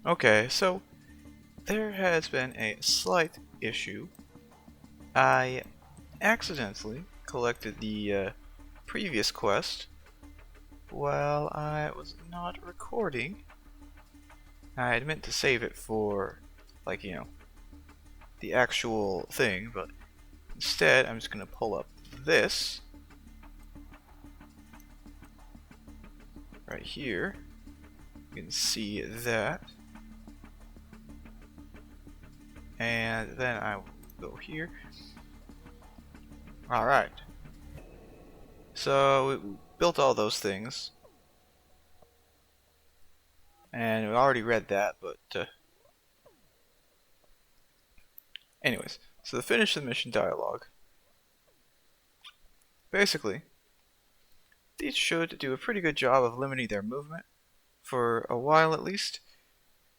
Okay, so there has been a slight issue. I accidentally collected the previous quest while I was not recording. I had meant to save it for, like, the actual thing, but instead I'm just going to pull up this right here. You can see that. And then I will go here. Alright. So we built all those things. And we already read that, but anyways. So to finish the mission dialogue. Basically, these should do a pretty good job of limiting their movement, for a while at least.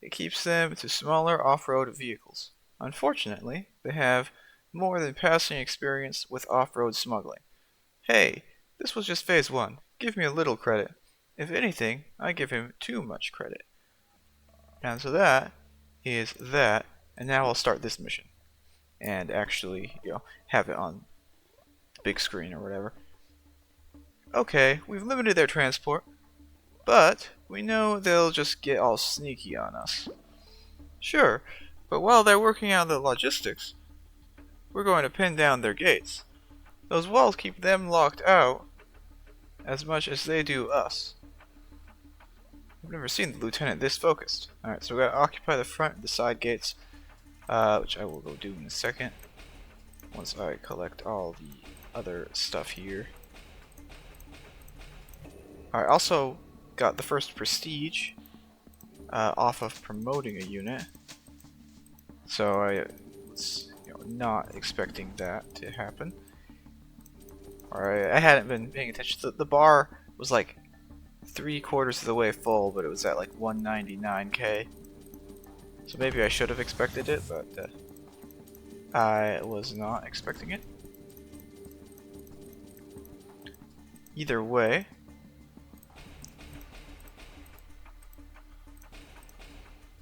It keeps them to smaller off-road vehicles. Unfortunately, they have more than passing experience with off-road smuggling. Hey, this was just phase 1. Give me a little credit. If anything, I give him too much credit. And so that is that, and now I'll start this mission. And actually, have it on the big screen or whatever. Okay, we've limited their transport, but we know they'll just get all sneaky on us. Sure, but while they're working out the logistics, we're going to pin down their gates. Those walls keep them locked out as much as they do us. I've never seen the lieutenant this focused. Alright, so we gotta occupy the front and the side gates, which I will go do in a second, once I collect all the other stuff here. I also got the first prestige off of promoting a unit, so I was not expecting that to happen. Alright, I hadn't been paying attention. The bar was like 3/4 of the way full, but it was at like 199k. So maybe I should have expected it, but I was not expecting it. Either way,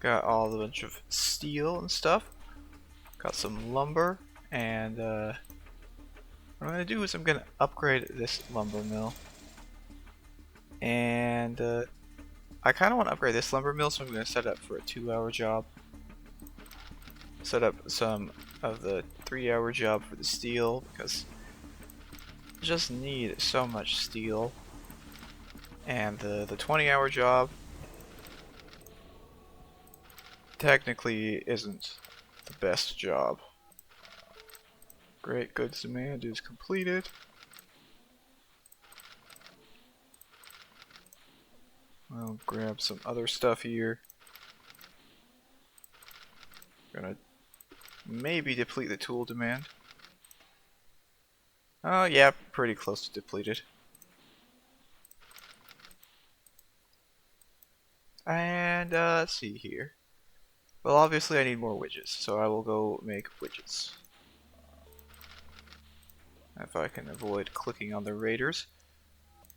got all a bunch of steel and stuff. Got some lumber, and what I'm gonna do is I'm gonna upgrade this lumber mill. And I kind of want to upgrade this lumber mill, so I'm going to set up for a 2-hour job. Set up some of the 3-hour job for the steel, because I just need so much steel. And the 20-hour job technically isn't the best job. Great goods demand is completed. I'll grab some other stuff here. Gonna maybe deplete the tool demand. Oh yeah, pretty close to depleted. And let's see here. Well, obviously I need more widgets, so I will go make widgets. If I can avoid clicking on the raiders.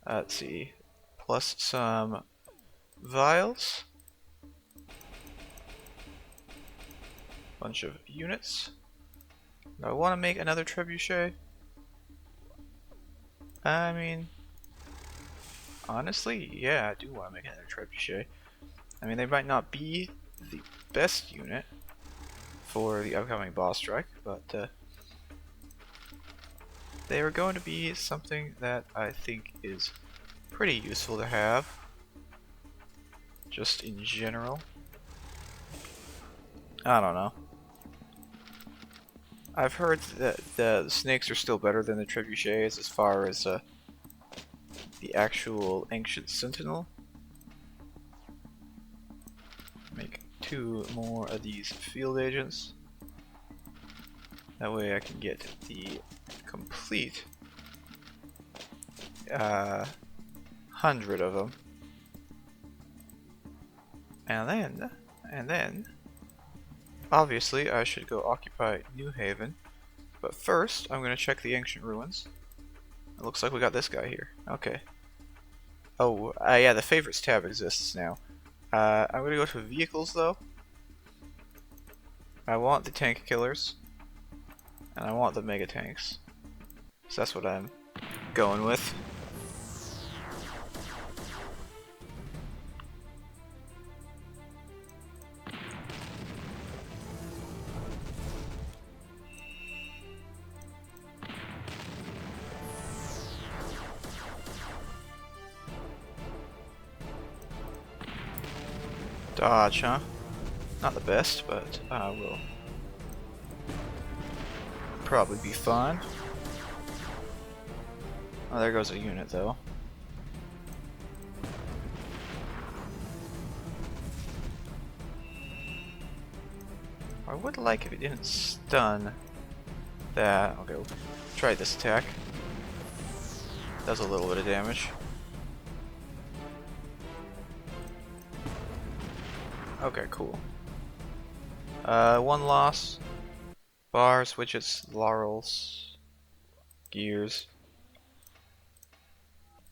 Let's see. Plus some vials. Bunch of units. Do I want to make another trebuchet? I mean, honestly, yeah, I do want to make another trebuchet. I mean, they might not be the best unit for the upcoming boss strike, but they are going to be something that I think is pretty useful to have, just in general. I don't know. I've heard that the snakes are still better than the trebuchets as far as the actual ancient sentinel. Make 2 more of these field agents. That way I can get the complete 100 of them. And then, obviously I should go occupy New Haven. But first, I'm going to check the ancient ruins. It looks like we got this guy here. Okay. Oh, yeah, the favorites tab exists now. I'm gonna go to vehicles though. I want the tank killers, and I want the mega tanks. So that's what I'm going with. Dodge, huh? Not the best, but will probably be fun. Oh, there goes a unit though. I would like if it didn't stun that. Okay, we'll try this attack. Does a little bit of damage. Okay, cool. One loss. Bar, switches, laurels, gears.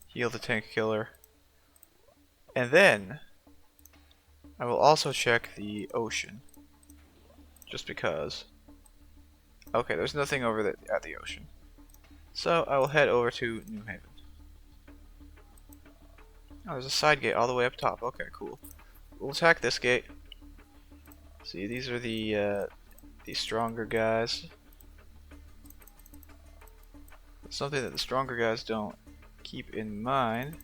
Heal the tank killer. And then I will also check the ocean. Just because. Okay, there's nothing over at the ocean. So I will head over to New Haven. Oh, there's a side gate all the way up top. Okay, cool. We'll attack this gate. See, these are the stronger guys. Something that the stronger guys don't keep in mind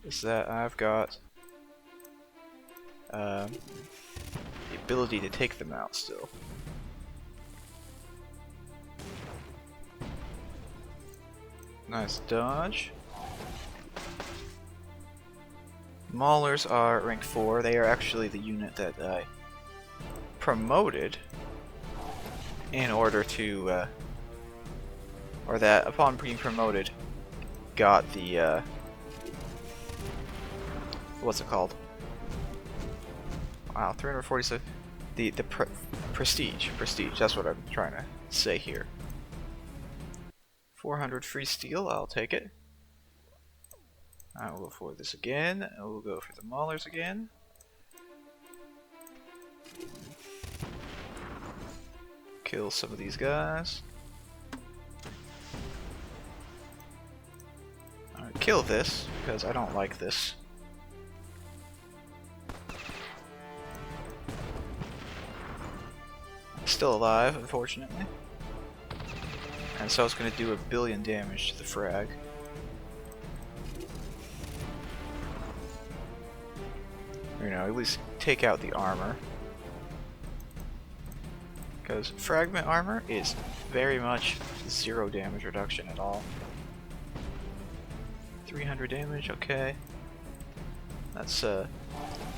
is that I've got the ability to take them out still. Nice dodge. Maulers are rank 4. They are actually the unit that I promoted in order to, or that upon being promoted got the, what's it called? Wow, 347. The prestige. That's what I'm trying to say here. 400 free steel. I'll take it. Alright, we'll go for this again, and we'll go for the maulers again. Kill some of these guys. Alright, kill this, because I don't like this. Still alive, unfortunately. And so it's going to do 1 billion damage to the frag. You know, at least take out the armor. Because fragment armor is very much 0 damage reduction at all. 300 damage, okay. That's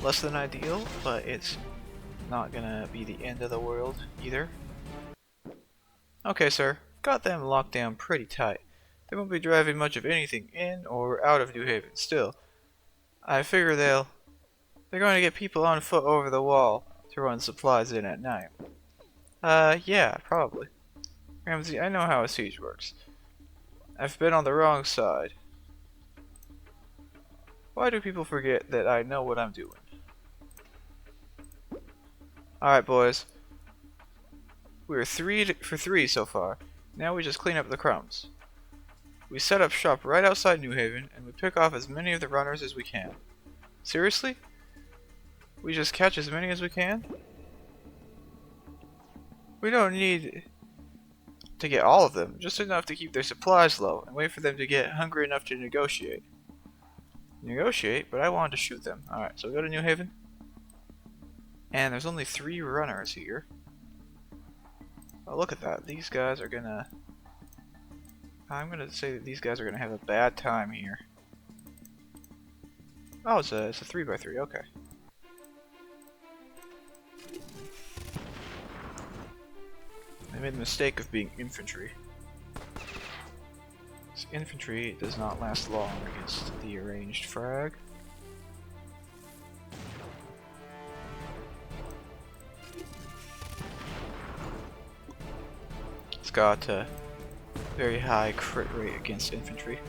less than ideal, but it's not gonna be the end of the world either. Okay, sir. Got them locked down pretty tight. They won't be driving much of anything in or out of New Haven. Still, I figure they're going to get people on foot over the wall to run supplies in at night. Yeah, probably. Ramsey, I know how a siege works. I've been on the wrong side. Why do people forget that I know what I'm doing? Alright, boys. We're 3 for 3 so far. Now we just clean up the crumbs. We set up shop right outside New Haven, and we pick off as many of the runners as we can. Seriously? We just catch as many as we can? We don't need to get all of them, just enough to keep their supplies low, and wait for them to get hungry enough to negotiate. Negotiate? But I wanted to shoot them. Alright, so we go to New Haven. And there's only 3 runners here. Oh, look at that. These guys are gonna... I'm gonna say that these guys are gonna have a bad time here. Oh, it's a 3x3, okay. I made the mistake of being infantry. This infantry does not last long against the arranged frag. It's got a very high crit rate against infantry.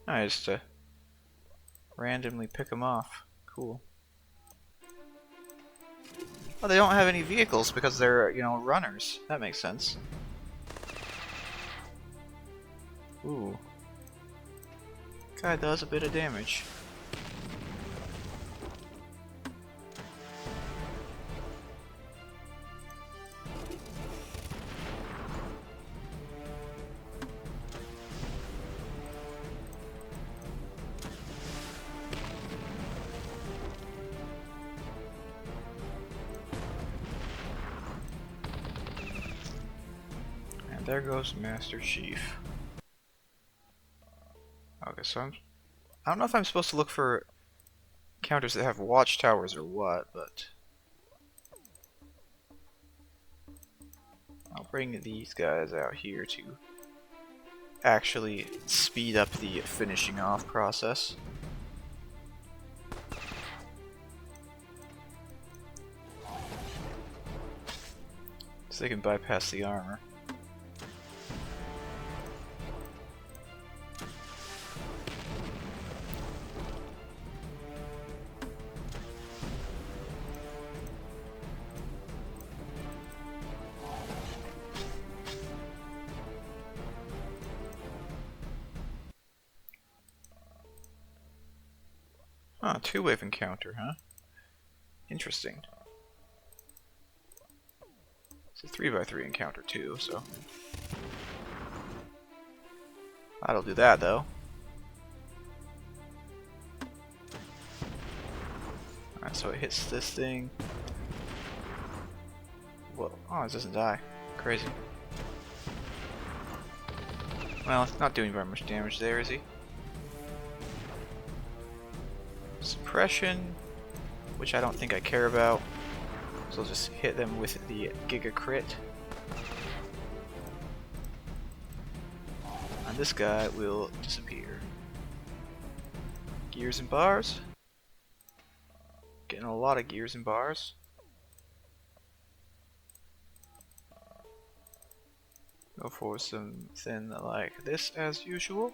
I just randomly pick them off. Cool. Oh, they don't have any vehicles because they're, you know, runners. That makes sense. Ooh. Guy does a bit of damage. And there goes Master Chief. Okay, so I don't know if I'm supposed to look for counters that have watchtowers or what, but I'll bring these guys out here to actually speed up the finishing off process. So they can bypass the armor. Huh, two-wave encounter, huh? Interesting. It's a 3x3 encounter too, so that'll do that though. Alright, so it hits this thing. Whoa, oh, it doesn't die. Crazy. Well, it's not doing very much damage there, is he? Suppression, which I don't think I care about. So I'll just hit them with the Giga Crit. And this guy will disappear. Gears and bars. Getting a lot of gears and bars. Go for something like this as usual.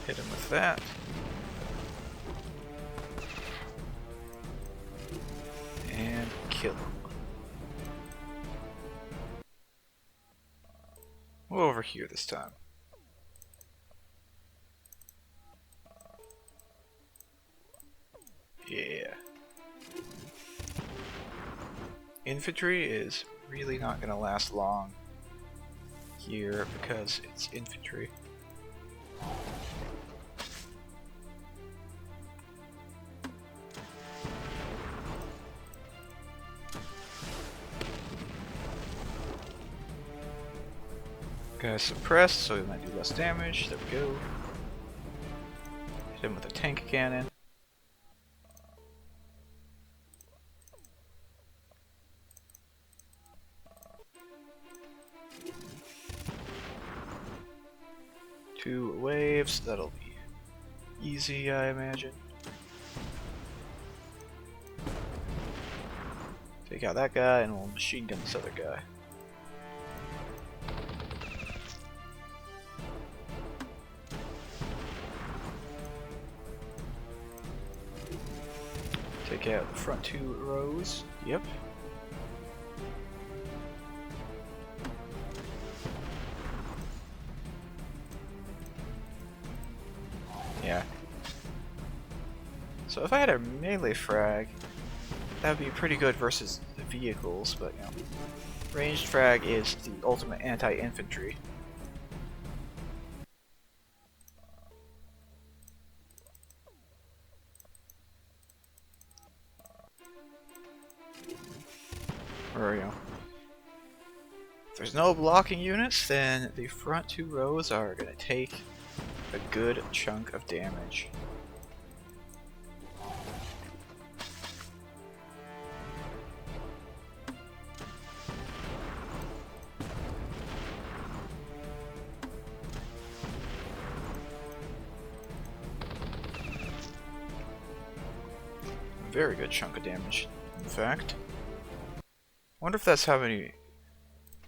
Hit him with that. And kill him. We'll over here this time. Yeah. Infantry is really not going to last long here because it's infantry. Guy's suppressed, so he might do less damage. There we go. Hit him with a tank cannon. Two waves, that'll be easy, I imagine. Take out that guy and we'll machine gun this other guy. Take out the front two rows. Yep. Yeah. So if I had a melee frag, that would be pretty good versus the vehicles, but you know, ranged frag is the ultimate anti-infantry. Or, you know, if there's no blocking units, then the front two rows are going to take a good chunk of damage. very good chunk of damage, in fact. Wonder if that's how many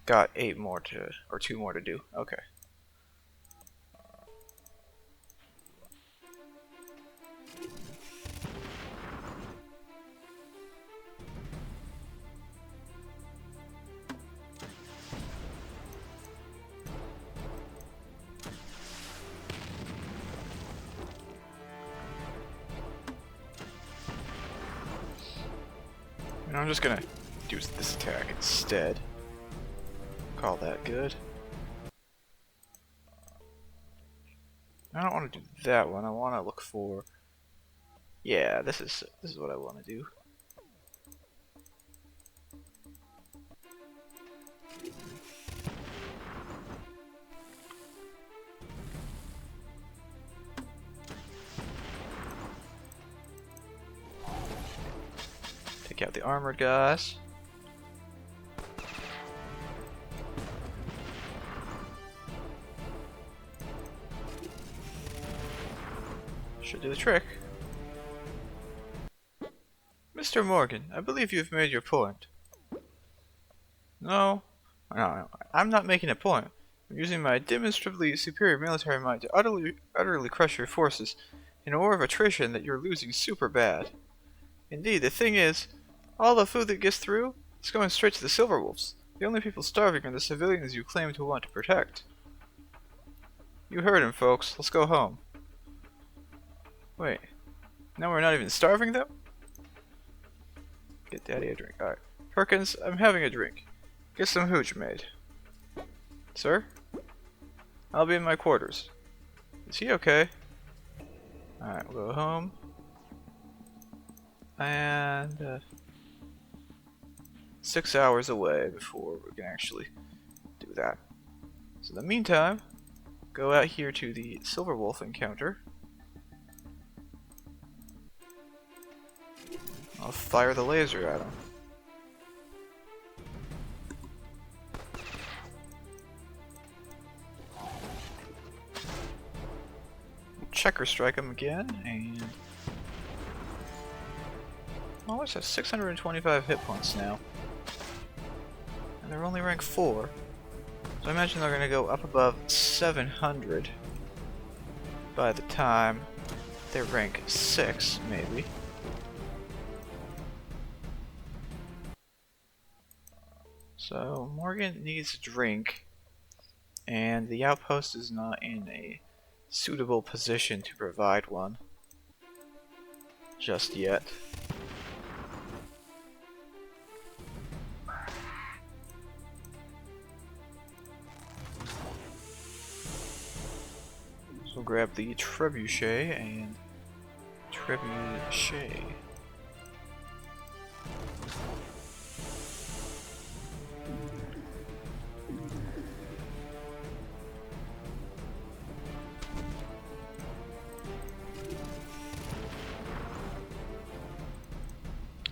got 8 more to, or 2 more to do. Okay. And I'm just gonna do this attack instead. Call that good. I don't want to do that one. I want to look for. Yeah, this is what I want to do. Take out the armored guys. Should do the trick. Mr. Morgan, I believe you've made your point. No, I'm not making a point. I'm using my demonstrably superior military might to utterly crush your forces in a war of attrition that you're losing super bad. Indeed, the thing is, all the food that gets through is going straight to the Silver Wolves. The only people starving are the civilians you claim to want to protect. You heard him, folks. Let's go home. Wait, now we're not even starving them? Get Daddy a drink. Alright. Perkins, I'm having a drink. Get some hooch made. Sir? I'll be in my quarters. Is he okay? Alright, we'll go home. And 6 hours away before we can actually do that. So in the meantime, go out here to the Silver Wolf encounter. I'll fire the laser at him. Checker strike him again, and almost have 625 hit points now. And they're only rank 4. So I imagine they're going to go up above 700 by the time they're rank 6, maybe. So Morgan needs a drink, and the outpost is not in a suitable position to provide one just yet. So we'll grab the trebuchet and trebuchet.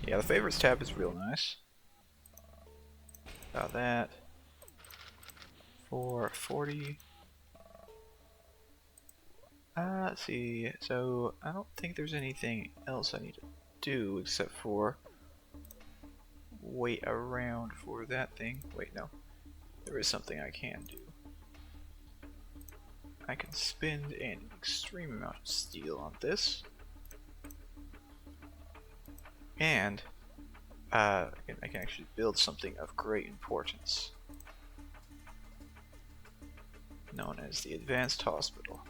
Yeah, the favorites tab is real nice. About that. 440. Let's see. So I don't think there's anything else I need to do except for wait around for that thing. Wait, no. There is something I can do. I can spend an extreme amount of steel on this. And I can actually build something of great importance, known as the Advanced Hospital.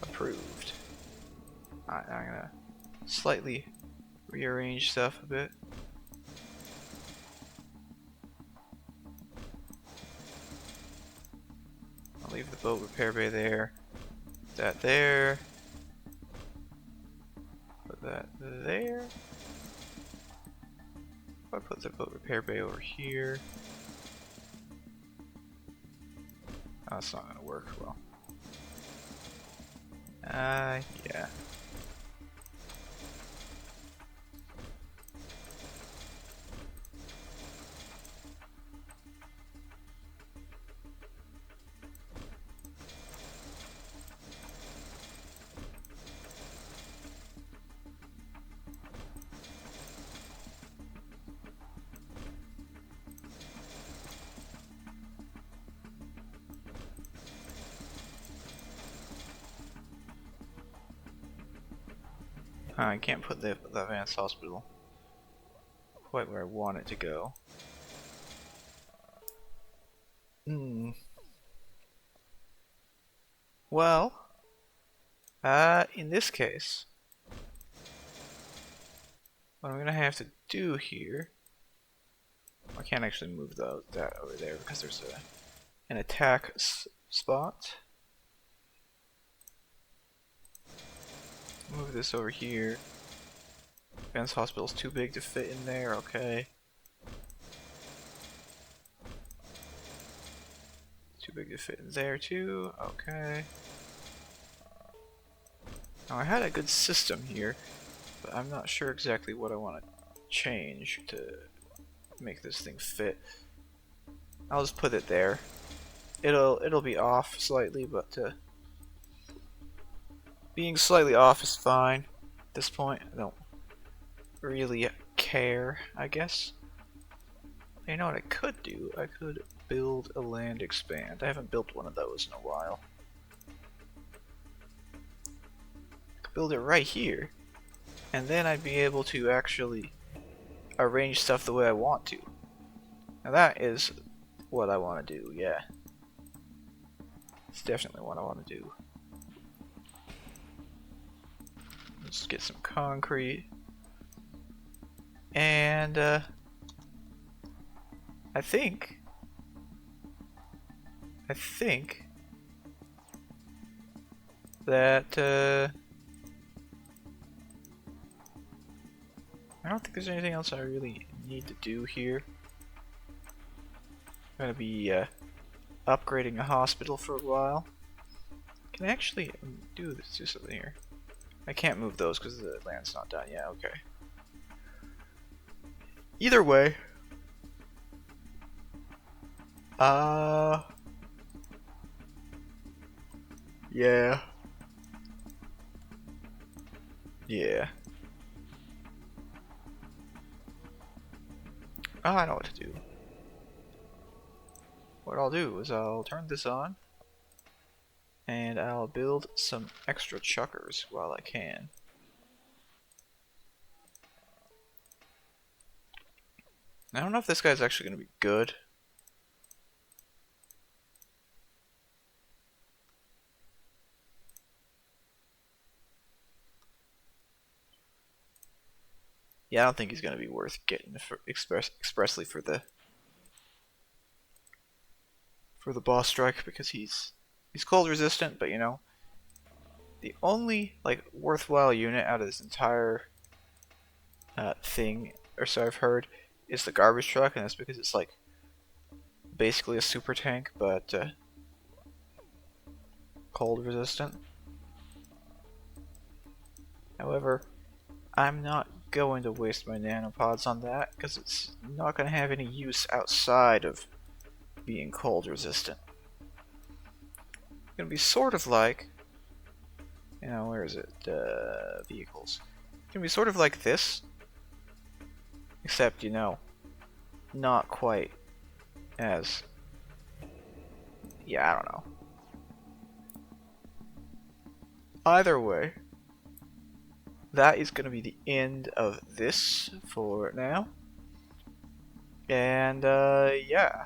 Approved. Alright, I'm gonna slightly rearrange stuff a bit. I'll leave the boat repair bay there. That there. Put that there. I'll put the boat repair bay over here. Oh, that's not gonna work well. Yeah. I can't put the advanced hospital quite where I want it to go. Hmm. Well, in this case, what I'm gonna have to do here, I can't actually move that over there because there's an attack spot. Move this over here. Advanced hospital's too big to fit in there. Okay. Too big to fit in there too. Okay. Now I had a good system here, but I'm not sure exactly what I want to change to make this thing fit. I'll just put it there. It'll be off slightly, but being slightly off is fine at this point. I don't really care, I guess. You know what I could do? I could build a land expand. I haven't built one of those in a while. I could build it right here, and then I'd be able to actually arrange stuff the way I want to. Now that is what I want to do, yeah. It's definitely what I want to do. Let's get some concrete. And, I think that, I don't think there's anything else I really need to do here. I'm gonna be, upgrading a hospital for a while. Can I actually do something here? I can't move those because the land's not done yet, okay. Either way, yeah. Yeah. Oh, I know what to do. What I'll do is I'll turn this on, and I'll build some extra chuckers while I can. I don't know if this guy's actually going to be good. Yeah, I don't think he's going to be worth getting for expressly for the boss strike, because he's cold resistant, but you know, the only like worthwhile unit out of this entire thing, or so I've heard, is the garbage truck, and that's because it's like basically a super tank, but cold resistant. However, I'm not going to waste my nanopods on that, because it's not going to have any use outside of being cold resistant. It's going to be sort of like, you know, where is it? Vehicles. It's going to be sort of like this, except, you know, not quite as, yeah, I don't know. Either way, that is going to be the end of this for now. And, yeah.